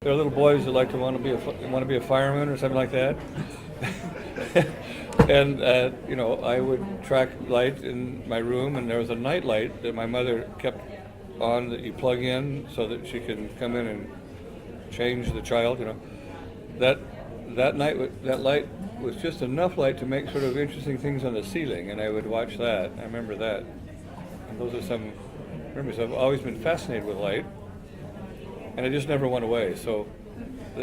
There are little boys that like to want to be a fireman or something like that. And I would track light in my room, and there was a night light that my mother kept on that you plug in so that she can come in and change the child. That light was just enough light to make sort of interesting things on the ceiling, and I would watch that. I remember that. And those are some memories. I've always been fascinated with light, and it just never went away. So,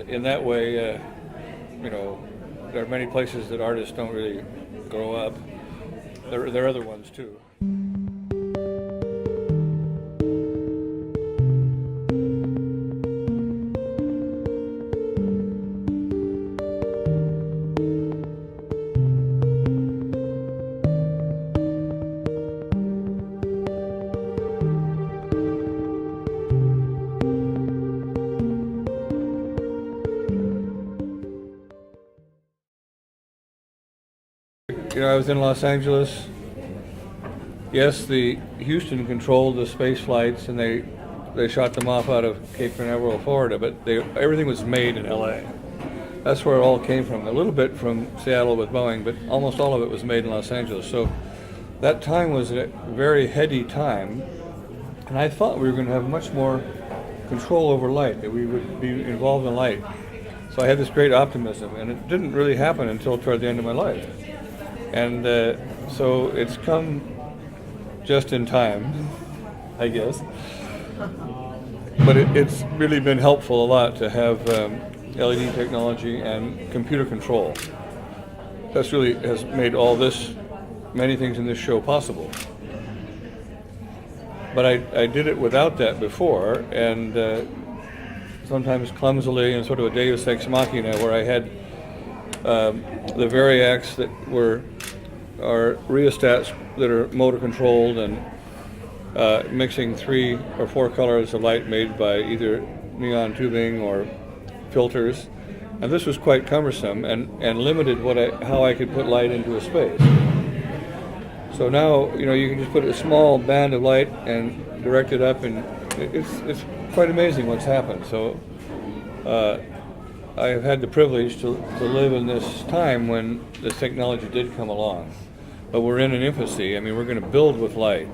in that way, there are many places that artists don't really grow up. There are other ones too. I was in Los Angeles. Yes, the Houston controlled the space flights, and they shot them off out of Cape Canaveral, Florida. But everything was made in L.A. That's where it all came from. A little bit from Seattle with Boeing, but almost all of it was made in Los Angeles. So that time was a very heady time, and I thought we were going to have much more control over light, that we would be involved in light. So I had this great optimism, and it didn't really happen until toward the end of my life. And so it's come just in time, I guess. But it's really been helpful a lot to have LED technology and computer control. That's really has made many things in this show possible. But I did it without that before, and sometimes clumsily and sort of a deus ex machina, where I had the variacs that are rheostats that are motor controlled, and mixing 3 or 4 colors of light made by either neon tubing or filters. And this was quite cumbersome and limited how I could put light into a space. So now you can just put a small band of light and direct it up, and it's quite amazing what's happened. So I have had the privilege to live in this time when this technology did come along. But we're in an infancy. I mean, we're going to build with light.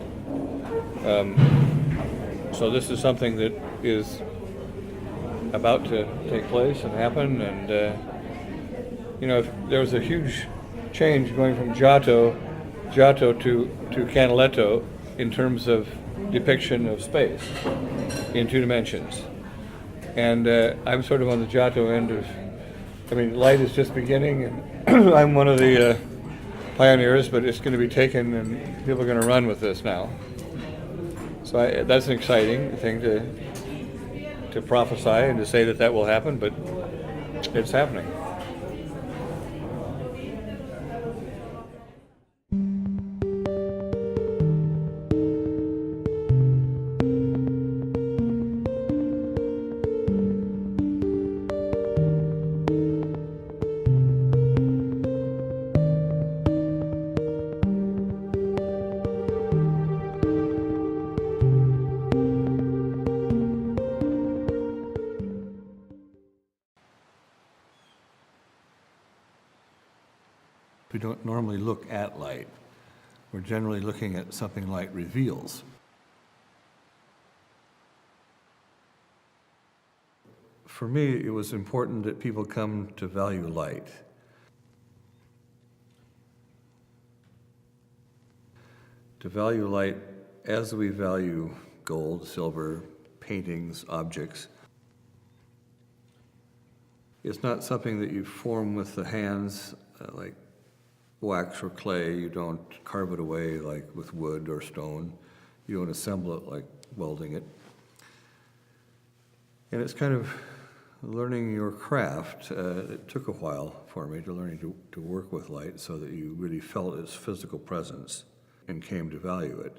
So this is something that is about to take place and happen. And, there was a huge change going from Giotto to Canaletto in terms of depiction of space in 2 dimensions. And I'm sort of on the Giotto end light is just beginning, and I'm one of the pioneers, but it's going to be taken and people are going to run with this now. So that's an exciting thing to prophesy and to say that will happen, but it's happening. We don't normally look at light. We're generally looking at something light reveals. For me, it was important that people come to value light. To value light as we value gold, silver, paintings, objects. It's not something that you form with the hands, like wax or clay. You don't carve it away like with wood or stone. You don't assemble it like welding it. And it's kind of learning your craft. It took a while for me to learn to work with light so that you really felt its physical presence and came to value it.